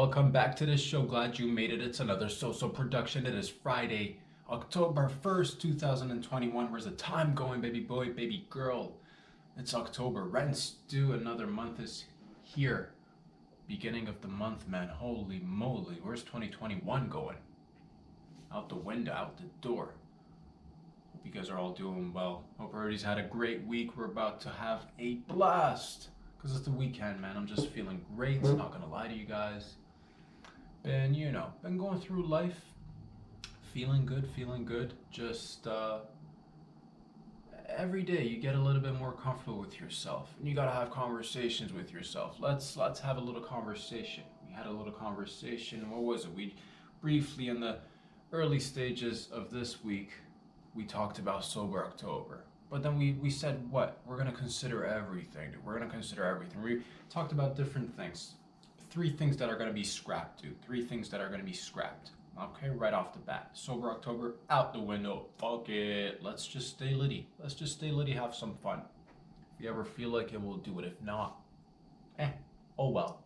welcome back to this show. Glad you made it. It's another So production. It is Friday, October 1st, 2021. Where's the time going, baby boy, baby girl? It's October. Rent's due. Another month is here. Beginning of the month, man. Holy moly. Where's 2021 going? Out the window, out the door. Hope you guys are all doing well. Hope everybody's had a great week. We're about to have a blast. Because it's the weekend, man. I'm just feeling great. Not gonna lie to you guys. Been going through life. Feeling good. Just every day you get a little bit more comfortable with yourself. And you gotta have conversations with yourself. Let's have a little conversation. We had a little conversation. What was it? We briefly in the early stages of this week, we talked about Sober October. But then we said what? We're going to consider everything. We're going to consider everything. We talked about different things. 3 things that are going to be scrapped, dude. 3 things that are going to be scrapped. Okay, right off the bat. Sober October, out the window. Fuck it. Let's just stay litty. Have some fun. If you ever feel like it, we'll do it. If not, oh well.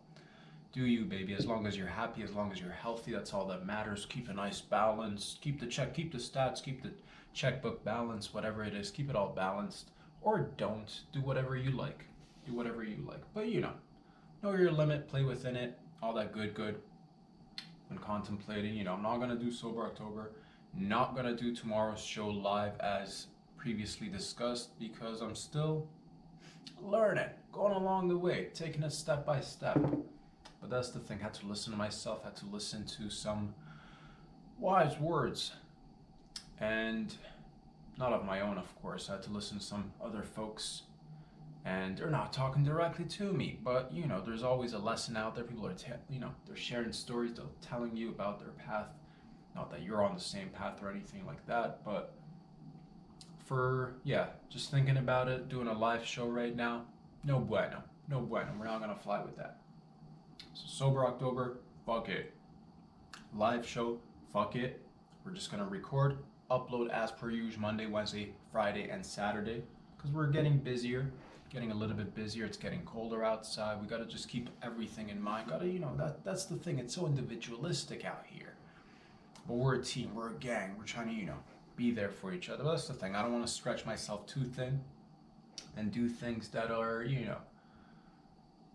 Do you, baby. As long as you're happy, as long as you're healthy, that's all that matters. Keep a nice balance. Keep the check, keep the stats, keep the checkbook balance, whatever it is. Keep it all balanced. Or don't. Do whatever you like. But know your limit, play within it. All that good. When contemplating, I'm not going to do Sober October. Not going to do tomorrow's show live as previously discussed because I'm still learning. Going along the way. Taking it step by step. But that's the thing, had to listen to myself, had to listen to some wise words. And not of my own, of course. I had to listen to some other folks. And they're not talking directly to me. But, there's always a lesson out there. People are, they're sharing stories, they're telling you about their path. Not that you're on the same path or anything like that. But just thinking about it, doing a live show right now, no bueno. We're not going to fly with that. So Sober October, fuck it. Live show, fuck it. We're just gonna record, upload as per usual Monday, Wednesday, Friday, and Saturday. Because we're getting busier, getting a little bit busier. It's getting colder outside. We gotta just keep everything in mind. That's the thing. It's so individualistic out here. But we're a team, we're a gang. We're trying to, be there for each other. But that's the thing. I don't want to stretch myself too thin and do things that are,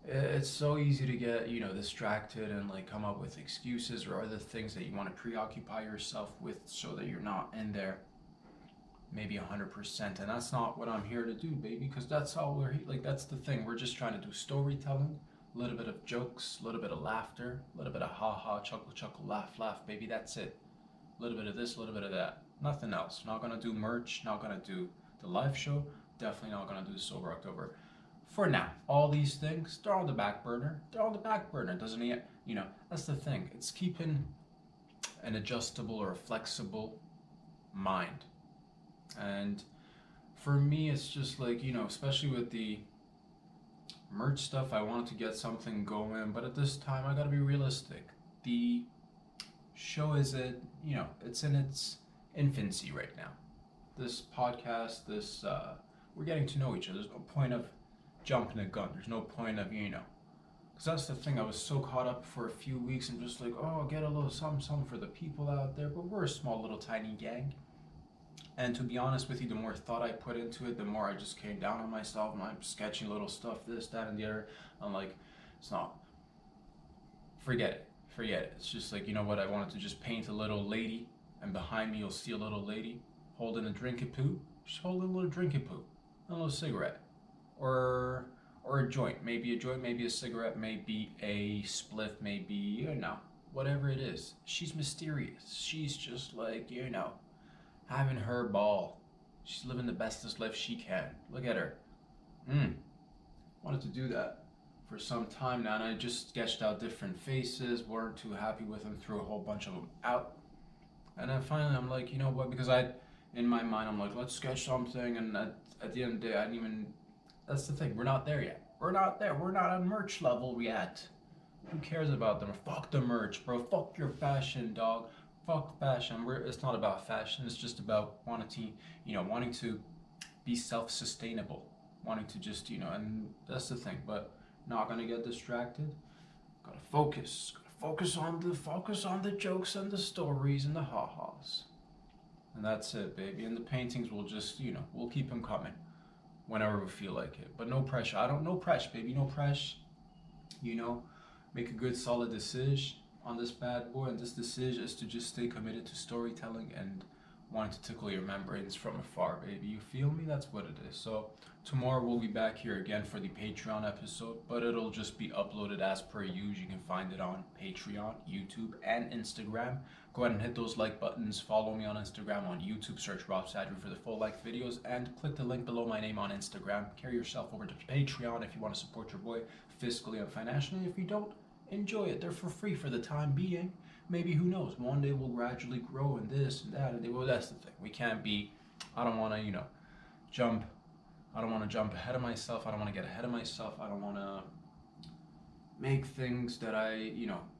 it's so easy to get, distracted and come up with excuses or other things that you want to preoccupy yourself with so that you're not in there maybe 100%. And that's not what I'm here to do, baby, because that's all that's the thing. We're just trying to do storytelling, a little bit of jokes, a little bit of laughter, a little bit of ha, chuckle, laugh, baby, that's it. A little bit of this, a little bit of that. Nothing else. Not going to do merch, not going to do the live show, definitely not going to do Sober October. For now, all these things, they're on the back burner. Doesn't it? That's the thing. It's keeping an adjustable or a flexible mind. And for me, it's just especially with the merch stuff, I wanted to get something going. But at this time, I got to be realistic. The show is it's in its infancy right now. This podcast, we're getting to know each other. There's no point of jumping the gun. There's no point of, because that's the thing. I was so caught up for a few weeks and just get a little something for the people out there. But we're a small little tiny gang. And to be honest with you, the more thought I put into it, the more I just came down on myself and I'm sketching little stuff, this, that, and the other. I'm it's not, forget it. It's just what, I wanted to just paint a little lady and behind me you'll see a little lady holding a drinking poo. Just holding a little drinking poo, a little cigarette. Or a joint, maybe a cigarette, maybe a spliff, maybe, whatever it is. She's mysterious. She's just having her ball. She's living the bestest life she can. Look at her. Wanted to do that for some time now, and I just sketched out different faces, weren't too happy with them, threw a whole bunch of them out. And then finally I'm what, because in my mind, I'm let's sketch something, and at the end of the day, I didn't even. That's the thing. We're not there yet. We're not on merch level yet. Who cares about them? Fuck the merch, bro. Fuck your fashion, dog. Fuck fashion. It's not about fashion. It's just about wanting to be self-sustainable. Wanting to just, and that's the thing. But not gonna get distracted. Gotta focus focus on the jokes and the stories and the ha-has. And that's it, baby. And the paintings will just, we'll keep them coming whenever we feel like it. But no pressure. No pressure, baby. No pressure. Make a good solid decision on this bad boy. And this decision is to just stay committed to storytelling and wanting to tickle your membranes from afar, baby. You feel me? That's what it is. So tomorrow we'll be back here again for the Patreon episode, but it'll just be uploaded as per usual. You can find it on Patreon, YouTube, and Instagram. Go ahead and hit those like buttons. Follow me on Instagram. On YouTube, search Rob Sadri for the full like videos, and click the link below my name on Instagram. Carry yourself over to Patreon if you want to support your boy fiscally and financially. If you don't, enjoy it. They're for free for the time being. Maybe, who knows, one day we'll gradually grow and this and that. Well, that's the thing. We can't be, I don't want to, jump ahead of myself. I don't want to get ahead of myself. I don't want to make things that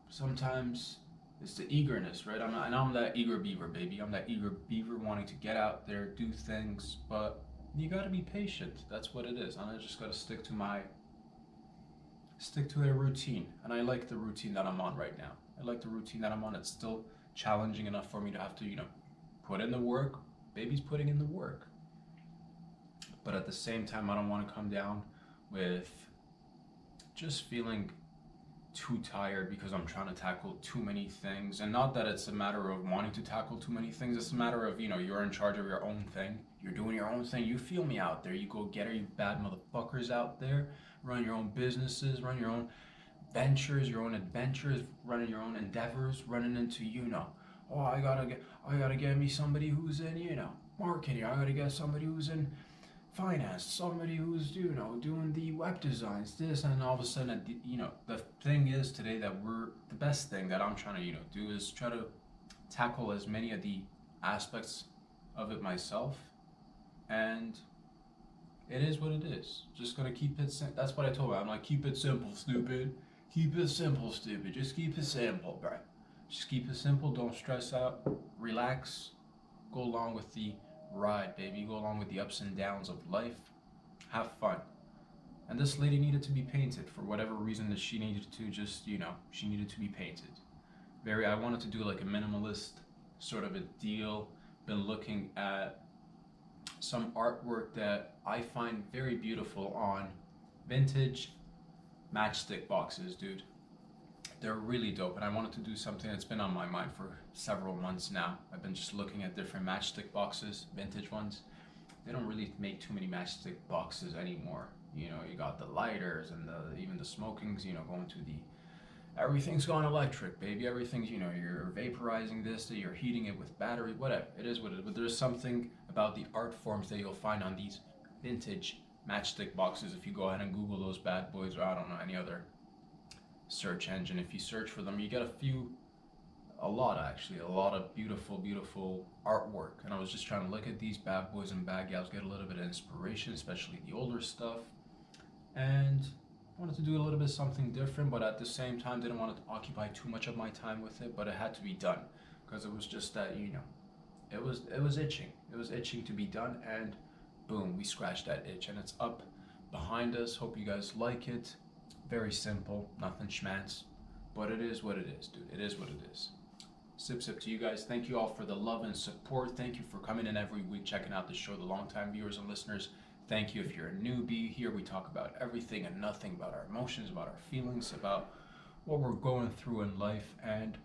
sometimes it's the eagerness, right? I'm that eager beaver, baby. I'm that eager beaver wanting to get out there, do things, but you got to be patient. That's what it is. And I just got to stick to a routine. And I like the routine that I'm on right now. I like the routine that I'm on. It's still challenging enough for me to have to, put in the work. Baby's putting in the work. But at the same time, I don't want to come down with just feeling too tired because I'm trying to tackle too many things. And not that it's a matter of wanting to tackle too many things. It's a matter of, you're in charge of your own thing. You're doing your own thing. You feel me out there. You go get her, you bad motherfuckers out there. Run your own businesses, run your own ventures, your own adventures, running your own endeavors, running into, oh, I gotta get me somebody who's in, marketing. I gotta get somebody who's in finance, somebody who's, doing the web designs, this, and all of a sudden, the thing is today that the best thing that I'm trying to, do is try to tackle as many of the aspects of it myself. And it is what it is. Just gonna keep it simple. That's what I told her. I'm like, keep it simple, stupid. Keep it simple, stupid. Just keep it simple, bro. Just keep it simple. Don't stress out. Relax. Go along with the ride, baby. Go along with the ups and downs of life. Have fun. And this lady needed to be painted for whatever reason that she needed to just, she needed to be painted. I wanted to do like a minimalist sort of a deal. Been looking at some artwork that I find very beautiful on vintage matchstick boxes, dude. They're really dope, and I wanted to do something that's been on my mind for several months now. I've been just looking at different matchstick boxes, vintage ones. They don't really make too many matchstick boxes anymore. You got the lighters and even the smokings, going to everything's gone electric, baby. Everything's, you're vaporizing this, you're heating it with battery, whatever. It is what it is. But there's something about the art forms that you'll find on these vintage matchstick boxes. If you go ahead and Google those bad boys, or I don't know, any other search engine, if you search for them, you get a lot of beautiful, beautiful artwork. And I was just trying to look at these bad boys and bad gals, get a little bit of inspiration, especially the older stuff. And wanted to do a little bit something different, but at the same time didn't want to occupy too much of my time with it. But it had to be done because it was just that, it was itching. It was itching to be done, and boom, we scratched that itch, and it's up behind us. Hope you guys like it. Very simple, nothing schmance, but it is what it is, dude. It is what it is. Sip to you guys. Thank you all for the love and support. Thank you for coming in every week, checking out the show, the longtime viewers and listeners. Thank you. If you're a newbie here, we talk about everything and nothing, about our emotions, about our feelings, about what we're going through in life. And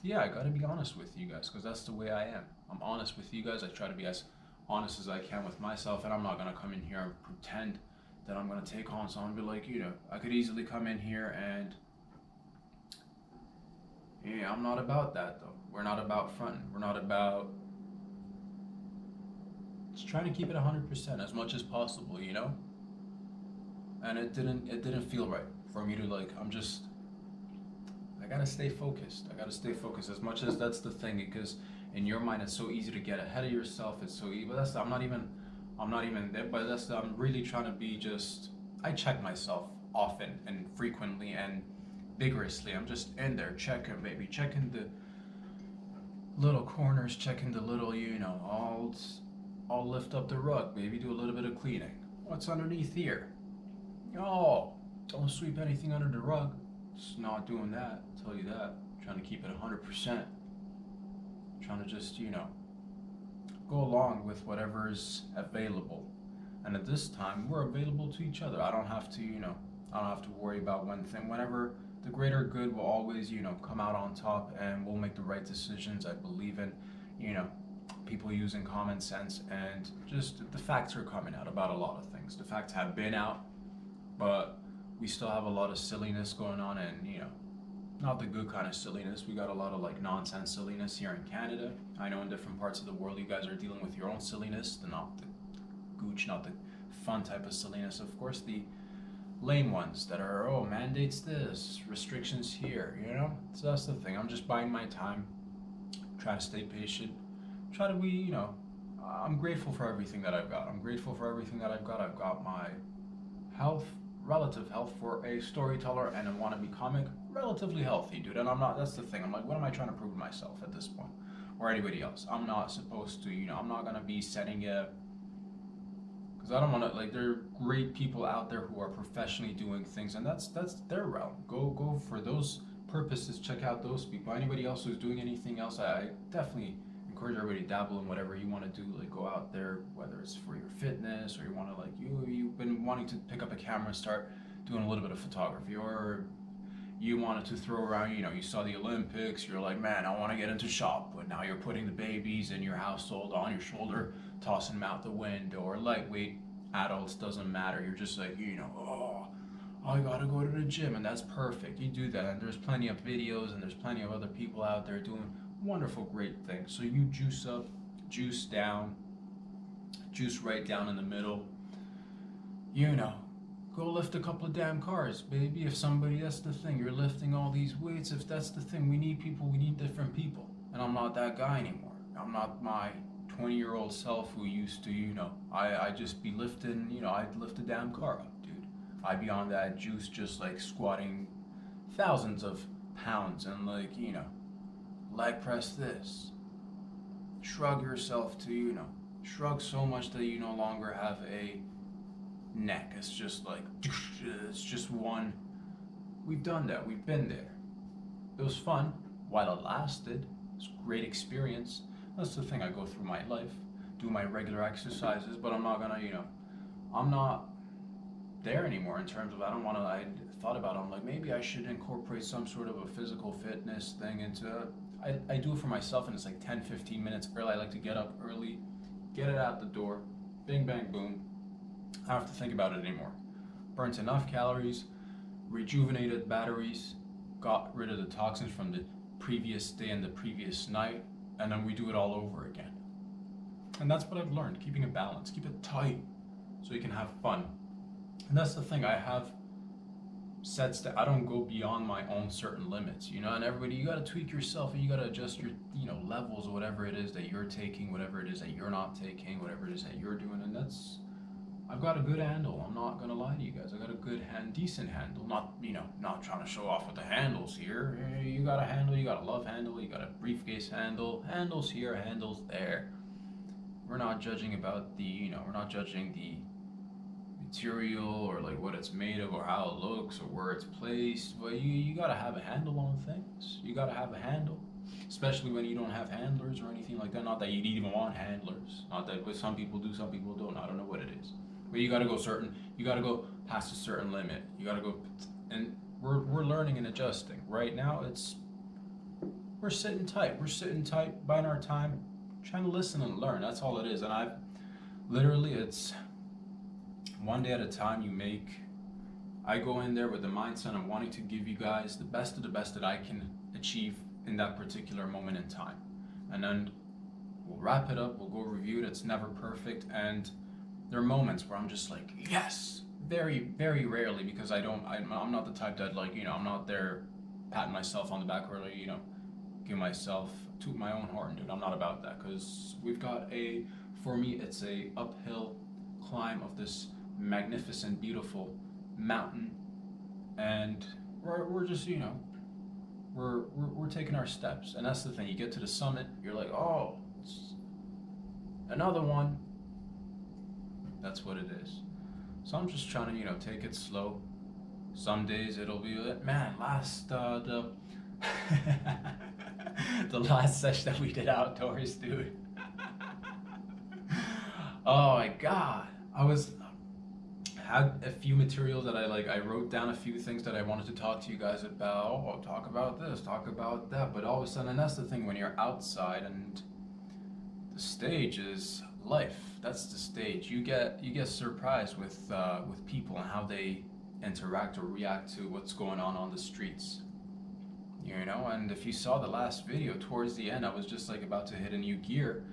yeah, I gotta be honest with you guys, because that's the way I am. I'm honest with you guys. I try to be as honest as I can with myself, and I'm not gonna come in here and pretend that I'm gonna take on someone. But like, I could easily come in here and I'm not about that though. We're not about fronting. We're not about just trying to keep it 100% as much as possible, And it didn't feel right for me to I gotta stay focused. As much as that's the thing, because in your mind it's so easy to get ahead of yourself. It's so easy. But I'm not even there. But I'm really trying to be I check myself often and frequently and vigorously. I'm just in there checking, baby, checking the little corners, checking the little, I'll lift up the rug, baby, do a little bit of cleaning. What's underneath here? Oh, don't sweep anything under the rug. Just not doing that, I'll tell you that. Trying to keep it 100%. Trying to just, go along with whatever's available. And at this time, we're available to each other. I don't have to, I don't have to worry about one thing. Whenever the greater good will always, come out on top, and we'll make the right decisions. I believe in, you know, people using common sense, and just the facts are coming out about a lot of things. The facts have been out, but we still have a lot of silliness going on, and, not the good kind of silliness. We got a lot of like nonsense silliness here in Canada. I know in different parts of the world you guys are dealing with your own silliness, not the gooch, not the fun type of silliness. Of course, the lame ones that are, oh, mandates this, restrictions here, So that's the thing. I'm just biding my time, try to stay patient, try to be, I'm grateful for everything that I've got. I'm grateful for everything that I've got. I've got my health, relative health for a storyteller and a wannabe comic, relatively healthy, dude. And I'm not, that's the thing. I'm like, what am I trying to prove to myself at this point? Or anybody else? I'm not supposed to, I'm not going to be setting a, because I don't want to, like, there are great people out there who are professionally doing things, and that's their realm. Go for those purposes, check out those people. Anybody else who's doing anything else, I definitely encourage everybody to dabble in whatever you want to do. Like, go out there, whether it's for your fitness, or you want to, like, you've been wanting to pick up a camera and start doing a little bit of photography, or you wanted to throw around, you saw the Olympics, you're like, man, I want to get into shop, but now you're putting the babies in your household on your shoulder, tossing them out the window, or lightweight adults, doesn't matter. You're just like, oh, I gotta go to the gym, and that's perfect. You do that, and there's plenty of videos, and there's plenty of other people out there doing wonderful, great things. So you juice up, juice down, juice right down in the middle, go lift a couple of damn cars, baby. If somebody, that's the thing, you're lifting all these weights. If that's the thing, we need people, we need different people. And I'm not that guy anymore. I'm not my 20-year-old self who used to, I just be lifting, I'd lift a damn car up, dude. I'd be on that juice, just like squatting thousands of pounds and, like, leg press this. Shrug yourself to, shrug so much that you no longer have a neck. It's just like, it's just one. We've done that. We've been there. It was fun while it lasted. It's a great experience. That's the thing. I go through my life, do my regular exercises, but I'm not gonna, I'm not there anymore in terms of, I don't want to, I thought about it, I'm like, maybe I should incorporate some sort of a physical fitness thing into, I do it for myself, and it's like 10-15 minutes early. I like to get up early, get it out the door, bing, bang, boom. I don't have to think about it anymore. Burnt enough calories, rejuvenated batteries, got rid of the toxins from the previous day and the previous night, and then we do it all over again. And that's what I've learned, keeping it balanced, keep it tight so you can have fun. And that's the thing, I have sets that I don't go beyond my own certain limits, and everybody, you got to tweak yourself, and you got to adjust your, levels, whatever it is that you're taking, whatever it is that you're not taking, whatever it is that you're doing, and that's, I've got a good handle. I'm not gonna lie to you guys. I got a good decent handle. Not, not trying to show off with the handles here. You got a handle, you got a love handle, you got a briefcase handle, handles here, handles there. We're not judging about the, we're not judging the material or like what it's made of or how it looks or where it's placed. But you gotta have a handle on things. You gotta have a handle. Especially when you don't have handlers or anything like that. Not that you'd even want handlers. Not that, but some people do, some people don't. I don't know what it is. But you gotta go past a certain limit. You gotta go, and we're learning and adjusting. Right now, we're sitting tight. We're sitting tight, biding our time, trying to listen and learn. That's all it is. And it's one day at a time. I go in there with the mindset of wanting to give you guys the best of the best that I can achieve in that particular moment in time. And then we'll wrap it up, we'll go review it. It's never perfect, and there are moments where I'm just like, yes. Very, very rarely, because I'm not the type that, like, I'm not there patting myself on the back or, like, give myself toot my own horn, dude. I'm not about that, because we've got for me, it's a uphill climb of this magnificent, beautiful mountain, and we're just, we're taking our steps. And that's the thing, you get to the summit, you're like, oh, it's another one. That's what it is. So I'm just trying to, take it slow, Some days it'll be like, man, the the last session that we did outdoors, dude. Oh my god. I was had a few materials that I wrote down a few things that I wanted to talk to you guys about. Oh, talk about this, talk about that. But all of a sudden, and that's the thing when you're outside and the stage is life. That's the stage. You get surprised with people and how they interact or react to what's going on the streets. You know, and if you saw the last video, towards the end, I was just like about to hit a new gear.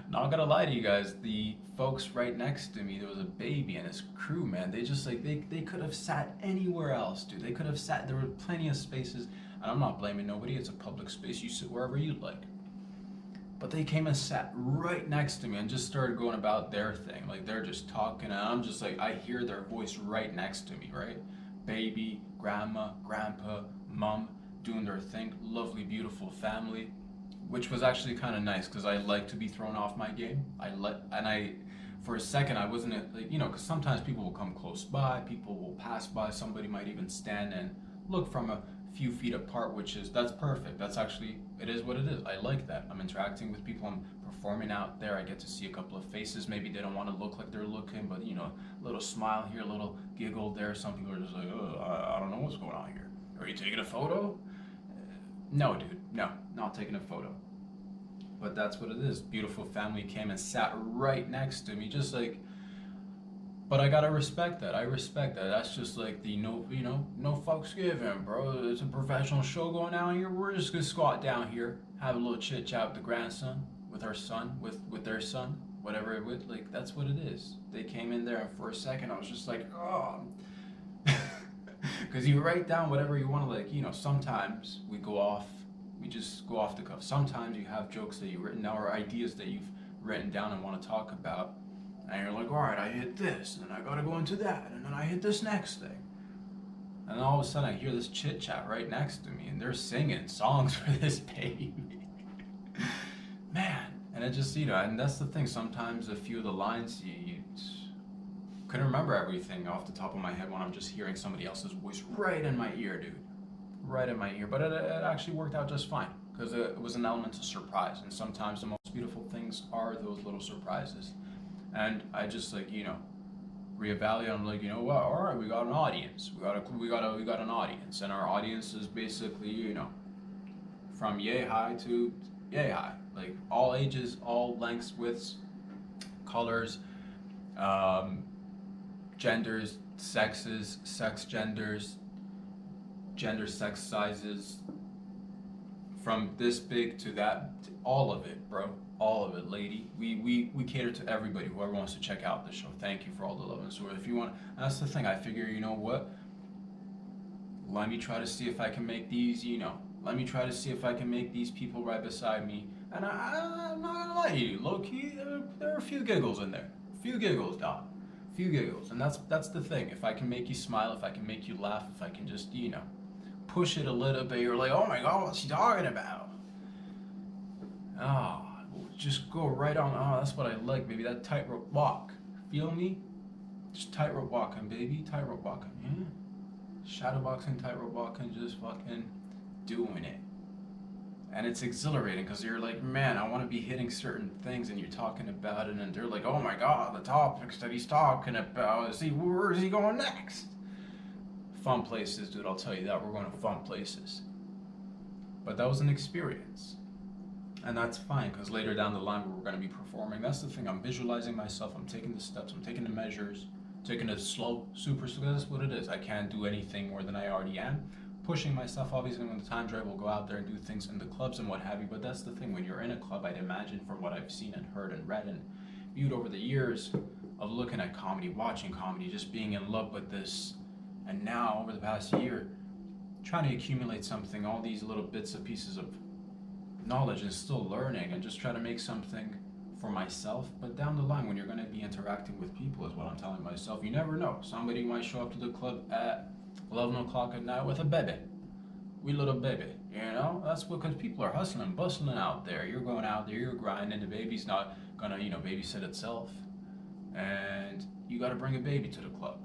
Not gonna lie to you guys, the folks right next to me, there was a baby and his crew, man. They just like they could have sat anywhere else, dude. They could have sat. There were plenty of spaces, and I'm not blaming nobody. It's a public space. You sit wherever you like. But they came and sat right next to me and just started going about their thing. Like they're just talking, and I'm just like, I hear their voice right next to me, right? Baby, grandma, grandpa, mom, doing their thing. Lovely, beautiful family, which was actually kind of nice because I like to be thrown off my game. For a second, I wasn't like, you know, because sometimes people will come close by, people will pass by, somebody might even stand and look from a few feet apart, that's perfect. That's actually, it is what it is. I like that. I'm interacting with people, I'm performing out there, I get to see a couple of faces. Maybe they don't want to look like they're looking, but you know, a little smile here, a little giggle there. Some people are just like, oh, I don't know what's going on here. Are you taking a photo? No, dude, no, not taking a photo. But that's what it is. Beautiful family came and sat right next to me, just like. But I gotta respect that. I respect that. That's just like the no, you know, no fucks given, bro. It's a professional show going on here. We're just gonna squat down here, have a little chit chat with the grandson, with our son, with their son, whatever it would. Like that's what it is. They came in there, and for a second, I was just like, oh, because you write down whatever you want to, like, you know. Sometimes we go off, we just go off the cuff. Sometimes you have jokes that you've written down or ideas that you've written down and want to talk about. And you're like, all right, I hit this, and then I gotta go into that, and then I hit this next thing. And then all of a sudden I hear this chit chat right next to me, and they're singing songs for this baby. Man, and it just, you know, and that's the thing, sometimes a few of the lines, you couldn't remember everything off the top of my head when I'm just hearing somebody else's voice right in my ear, dude. Right in my ear. But it actually worked out just fine, because it was an element of surprise, and sometimes the most beautiful things are those little surprises. And I just, like, you know, reevaluate. I'm like, you know what? All right, we got an audience. We got an audience, and our audience is basically, you know, from yay high to yay high, like all ages, all lengths, widths, colors, genders, sexes, sex genders, gender, sex sizes, from this big to that, all of it, bro. All of it, lady. We cater to everybody, whoever wants to check out the show. Thank you for all the love and support. If you want, that's the thing. I figure, you know what? Let me try to see if I can make these, you know, let me try to see if I can make these people right beside me. And I'm not gonna lie to you, low key, there are a few giggles in there. A few giggles, dog. A few giggles. And that's the thing. If I can make you smile, if I can make you laugh, if I can just, you know, push it a little bit, you're like, oh my god, what's she talking about? Oh. Just go right on. Oh, that's what I like, baby. That tightrope walk. Feel me? Just tightrope walking, baby. Tightrope walking. Yeah. Shadow boxing, tightrope walking, just fucking doing it. And it's exhilarating because you're like, man, I want to be hitting certain things, and you're talking about it, and they're like, oh my god, the topics that he's talking about. See, where is he going next? Fun places, dude. I'll tell you that. We're going to fun places. But that was an experience. And that's fine, because later down the line we're going to be performing. That's the thing. I'm visualizing myself. I'm taking the steps. I'm taking the measures. Taking it slow, super slow. That's what it is. I can't do anything more than I already am. Pushing myself, obviously, when the time's right, we'll go out there and do things in the clubs and what have you. But that's the thing. When you're in a club, I'd imagine, from what I've seen and heard and read and viewed over the years of looking at comedy, watching comedy, just being in love with this. And now, over the past year, trying to accumulate something, all these little bits and pieces of knowledge, and still learning, and just try to make something for myself. But down the line, when you're going to be interacting with people, is what I'm telling myself, you never know. Somebody might show up to the club at 11 o'clock at night with a baby, wee little baby, you know. That's because people are hustling, bustling out there. You're going out there, you're grinding. The baby's not gonna, you know, babysit itself, and you got to bring a baby to the club.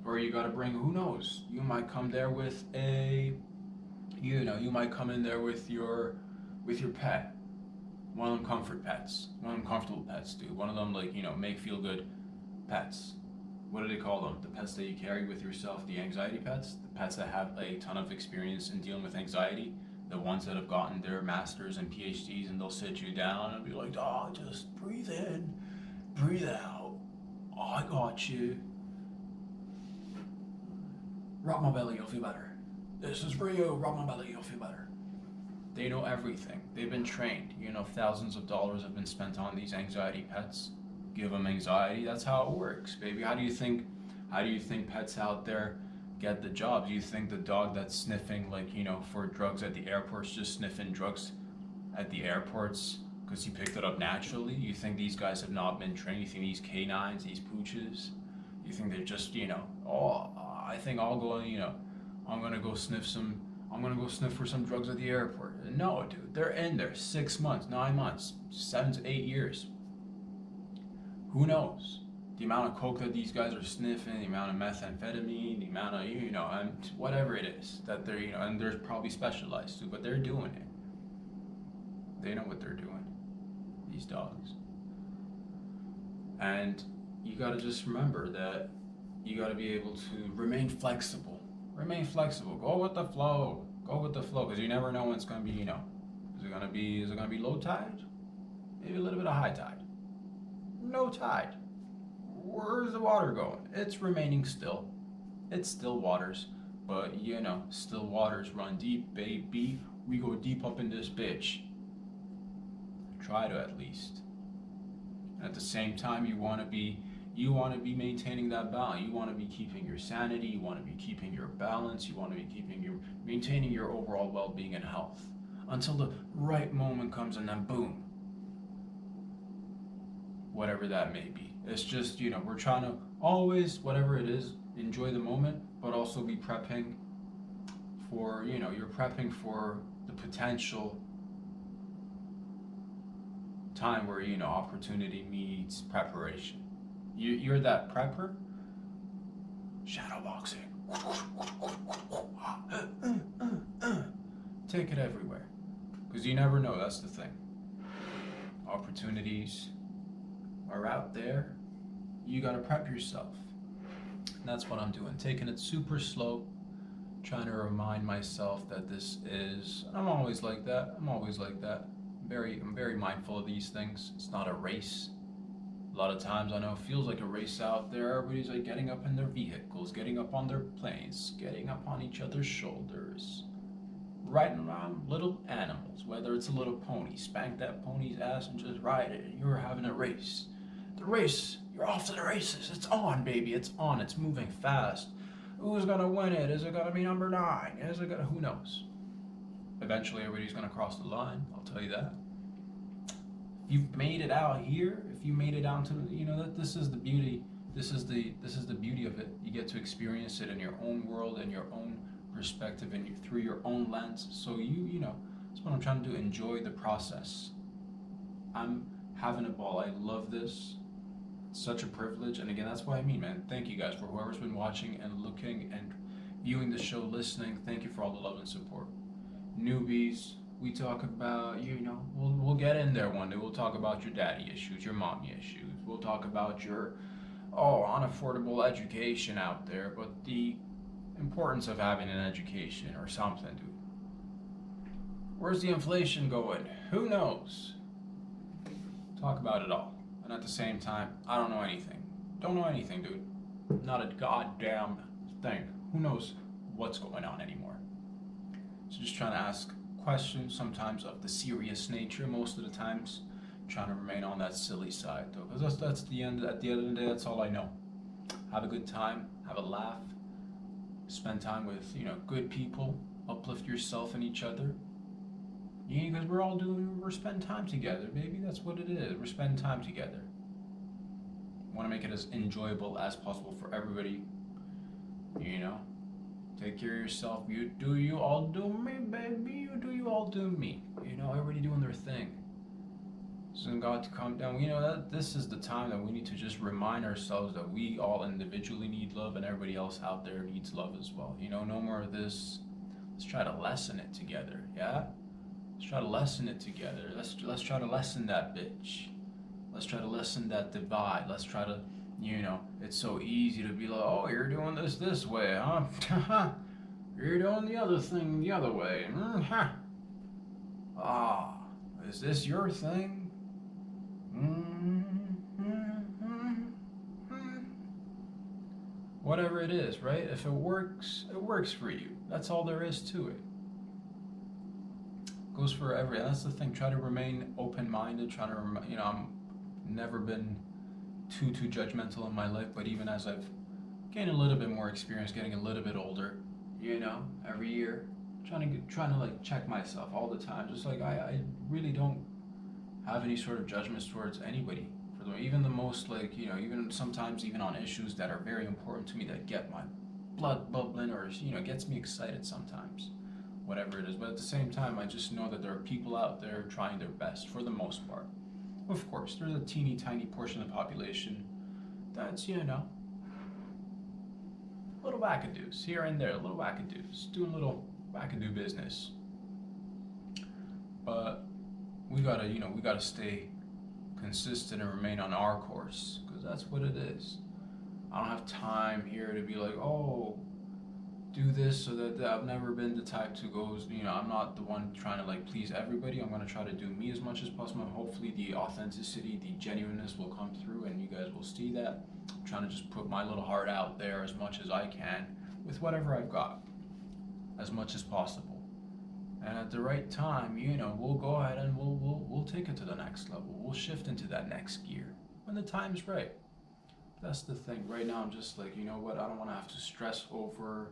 Or you gotta bring, who knows? You might come there with a, you might come in there with your pet. One of them comfort pets. One of them comfortable pets, dude. One of them, like, make feel good pets. What do they call them? The pets that you carry with yourself, the anxiety pets? The pets that have a ton of experience in dealing with anxiety. The ones that have gotten their masters and PhDs, and they'll sit you down and be like, oh, just breathe in, breathe out. Oh, I got you. Rub my belly, you'll feel better. This is for you, rub my belly, you'll feel better. They know everything. They've been trained. Thousands of dollars have been spent on these anxiety pets. Give them anxiety. That's how it works, baby. How do you think pets out there get the jobs? Do you think the dog that's sniffing, like, for drugs at the airports, just sniffing drugs at the airports because he picked it up naturally? You think these guys have not been trained? You think these canines, these pooches, you think they're just, I think I'll go, I'm gonna go sniff for some drugs at the airport. No, dude, they're in there 6 months, 9 months, 7 to 8 years. Who knows? The amount of coke that these guys are sniffing, the amount of methamphetamine, the amount of, and whatever it is that they're, and they're probably specialized too, but they're doing it. They know what they're doing, these dogs. And you gotta just remember that you gotta be able to remain flexible. Remain flexible. Go with the flow. Go with the flow, because you never know when it's gonna be. Is it gonna be low tide? Maybe a little bit of high tide. No tide. Where's the water going? It's remaining still. It's still waters, but still waters run deep, baby. We go deep up in this bitch. Try to, at least. At the same time, you want to be maintaining that balance. You want to be keeping your sanity. You want to be keeping your balance. You want to be maintaining your overall well-being and health until the right moment comes, and then boom, whatever that may be. It's just, we're trying to always, whatever it is, enjoy the moment, but also be prepping for, you're prepping for the potential time where, opportunity meets preparation. You're that prepper. Shadow boxing. Take it everywhere. Because you never know, that's the thing. Opportunities are out there. You gotta prep yourself. And that's what I'm doing. Taking it super slow. Trying to remind myself that this is, I'm always like that. I'm very mindful of these things. It's not a race. A lot of times I know it feels like a race out there. Everybody's like getting up in their vehicles, getting up on their planes, getting up on each other's shoulders, riding around little animals, whether it's a little pony. Spank that pony's ass and just ride it. You're having a race. The race, you're off to the races. It's on, baby. It's on. It's moving fast. Who's gonna win it? Is it gonna be number 9? Who knows? Eventually everybody's gonna cross the line, I'll tell you that. If you've made it out here, if you made it out to, that this is the beauty. This is the beauty of it. You get to experience it in your own world, in your own perspective, and through your own lens. So that's what I'm trying to do. Enjoy the process. I'm having a ball. I love this. It's such a privilege. And again, that's what I mean, man. Thank you guys for whoever's been watching and looking and viewing the show, listening. Thank you for all the love and support. Newbies, we talk about, we'll get in there one day. We'll talk about your daddy issues, your mommy issues. We'll talk about your, unaffordable education out there, but the importance of having an education or something, dude. Where's the inflation going? Who knows? Talk about it all. And at the same time, I don't know anything. Don't know anything, dude. Not a goddamn thing. Who knows what's going on anymore? So just trying to ask questions, sometimes of the serious nature, most of the times trying to remain on that silly side, though, because that's the end. At the end of the day, that's all I know. Have a good time, have a laugh, spend time with good people, uplift yourself and each other. Because we're spending time together, baby. That's what it is. We're spending time together. Want to make it as enjoyable as possible for everybody. Take care of yourself. You do you all do me, baby. You do you all do me. Everybody doing their thing. Send God to calm down. That this is the time that we need to just remind ourselves that we all individually need love and everybody else out there needs love as well. No more of this. Let's try to lessen it together. Yeah? Let's try to lessen it together. Let's try to lessen that bitch. Let's try to lessen that divide. Let's try to, it's so easy to be like, oh, you're doing this way, huh? You're doing the other thing the other way. Ah, is this your thing? Whatever it is, right? If it works for you. That's all there is to it. Goes for every. That's the thing. Try to remain open-minded. Try to, I'm never been too judgmental in my life, but even as I've gained a little bit more experience, getting a little bit older, every year, trying to like check myself all the time. Just like I really don't have any sort of judgments towards anybody. Even the most like even sometimes even on issues that are very important to me that get my blood bubbling or gets me excited sometimes, whatever it is. But at the same time, I just know that there are people out there trying their best for the most part. Of course, there's a teeny tiny portion of the population that's little wackadoos here and there, little wackadoos doing little wackadoo business. But we gotta stay consistent and remain on our course, because that's what it is. I don't have time here to be like, oh, do this so that I've never been the type to go, I'm not the one trying to like please everybody. I'm going to try to do me as much as possible. Hopefully the authenticity, the genuineness will come through and you guys will see that. I'm trying to just put my little heart out there as much as I can with whatever I've got, as much as possible. And at the right time, we'll go ahead and we'll take it to the next level. We'll shift into that next gear when the time's right. That's the thing. Right now, I'm just like, what? I don't want to have to stress over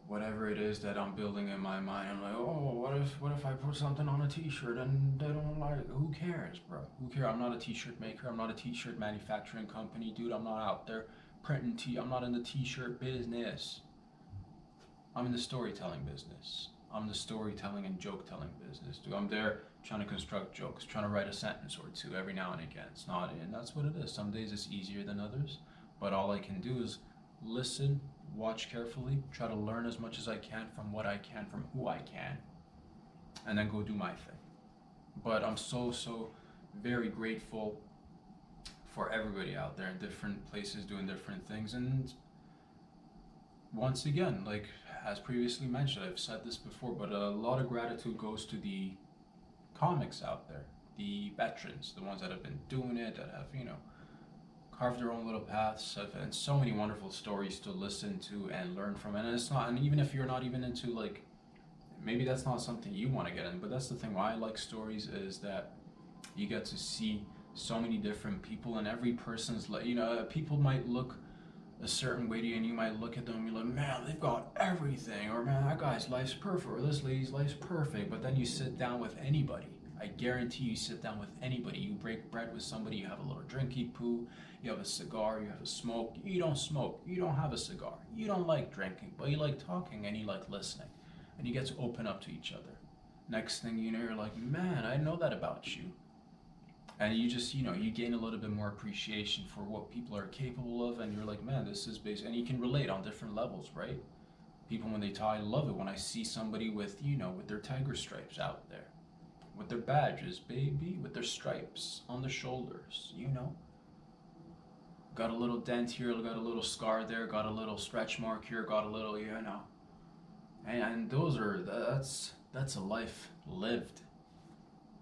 whatever it is that I'm building in my mind. I'm like, oh, what if I put something on a t-shirt and they don't like it? Who cares, bro? Who cares? I'm not a t-shirt maker. I'm not a t-shirt manufacturing company, dude. I'm not out there printing I'm not in the t-shirt business. I'm in the storytelling business. I'm the storytelling and joke-telling business, dude. I'm there trying to construct jokes, trying to write a sentence or two every now and again. It's not, and that's what it is. Some days it's easier than others, but all I can do is listen, watch carefully, try to learn as much as I can from what I can, from who I can, and then go do my thing. But I'm so very grateful for everybody out there in different places doing different things. And once again, like as previously mentioned, I've said this before, but a lot of gratitude goes to the comics out there, the veterans, the ones that have been doing it, that have, carved their own little paths, and so many wonderful stories to listen to and learn from. And it's not, and even if you're not even into like, maybe that's not something you want to get in, but that's the thing why I like stories is that you get to see so many different people, and every person's like, people might look a certain way to you, and you might look at them and be like, man, they've got everything, or man, that guy's life's perfect, or this lady's life's perfect. But then you sit down with anybody, I guarantee you sit down with anybody, you break bread with somebody, you have a little drinky poo, you have a cigar, you have a smoke, you don't smoke, you don't have a cigar, you don't like drinking, but you like talking and you like listening, and you get to open up to each other. Next thing you know, you're like, man, I know that about you. And you just, you gain a little bit more appreciation for what people are capable of, and you're like, man, this is basic, and you can relate on different levels, right? People, when they talk, I love it when I see somebody with, with their tiger stripes out there, with their badges, baby, with their stripes on their shoulders, Got a little dent here, got a little scar there, got a little stretch mark here, got a little, and that's a life lived.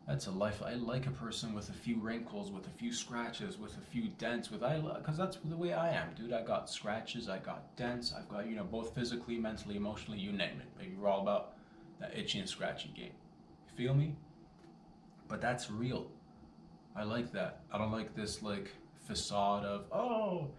That's a life. I like a person with a few wrinkles, with a few scratches, with a few dents, because that's the way I am, dude. I got scratches, I got dents, I've got, both physically, mentally, emotionally, you name it. Maybe we're all about that itchy and scratchy game. You feel me? But that's real. I like that. I don't like this, like, facade of, oh,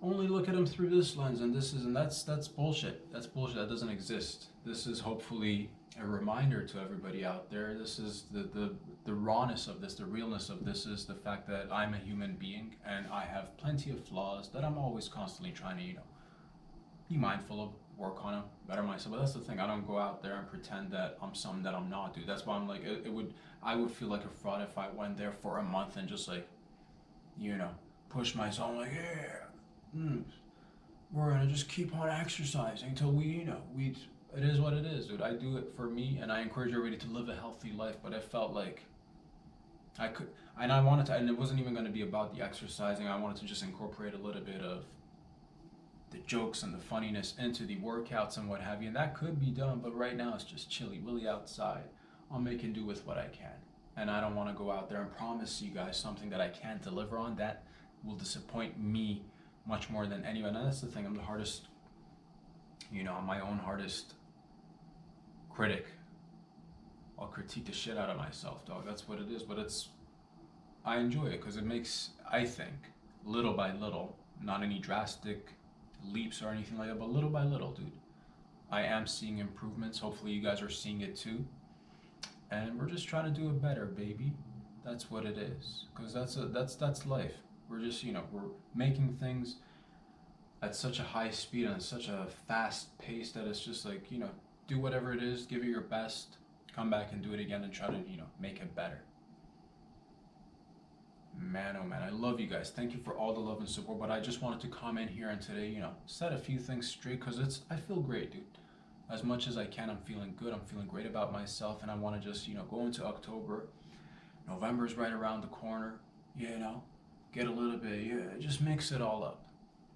only look at him through this lens, and that's bullshit. That's bullshit. That doesn't exist. This is hopefully a reminder to everybody out there. This is the rawness of this, the realness of this is the fact that I'm a human being and I have plenty of flaws that I'm always constantly trying to, be mindful of, work on it, better myself. But that's the thing. I don't go out there and pretend that I'm something that I'm not, dude. That's why I'm like, I would feel like a fraud if I went there for a month and just like, you know, push myself. I'm like, yeah, we're gonna just keep on exercising until we, it is what it is, dude. I do it for me, and I encourage everybody to live a healthy life. But I felt like I could, and I wanted to, and it wasn't even going to be about the exercising. I wanted to just incorporate a little bit of the jokes and the funniness into the workouts and what have you, and that could be done. But right now, it's just chilly, willy outside. I'll make and do with what I can, and I don't want to go out there and promise you guys something that I can't deliver on. That will disappoint me much more than anyone. And that's the thing. I'm the hardest, I'm my own hardest critic. I'll critique the shit out of myself, dog. That's what it is. But I enjoy it because it makes, I think, little by little, not any drastic leaps or anything like that, but little by little, dude, I am seeing improvements. Hopefully you guys are seeing it too. And we're just trying to do it better, baby. That's what it is. Because that's life. We're just, we're making things at such a high speed and at such a fast pace that it's just like, do whatever it is, give it your best, come back and do it again and try to, make it better. Man, oh man, I love you guys. Thank you for all the love and support. But I just wanted to comment here and today, set a few things straight because I feel great, dude. As much as I can, I'm feeling good. I'm feeling great about myself. And I want to just, go into October. November's right around the corner, get a little bit, just mix it all up.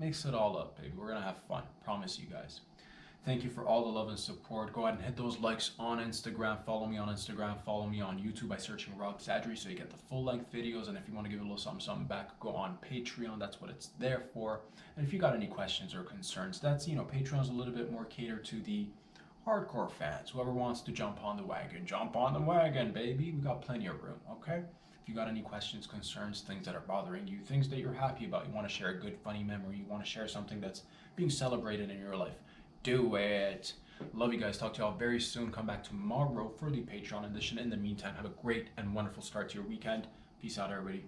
Mix it all up, baby. We're going to have fun. Promise you guys. Thank you for all the love and support. Go ahead and hit those likes on Instagram. Follow me on Instagram. Follow me on YouTube by searching Rob Sadri so you get the full-length videos. And if you want to give a little something back, go on Patreon. That's what it's there for. And if you got any questions or concerns, that's, Patreon's a little bit more catered to the hardcore fans. Whoever wants to jump on the wagon, baby. We got plenty of room, okay? If you got any questions, concerns, things that are bothering you, things that you're happy about, you want to share a good, funny memory, you want to share something that's being celebrated in your life, do it. Love you guys. Talk to y'all very soon. Come back tomorrow for the Patreon edition. In the meantime, have a great and wonderful start to your weekend. Peace out, everybody.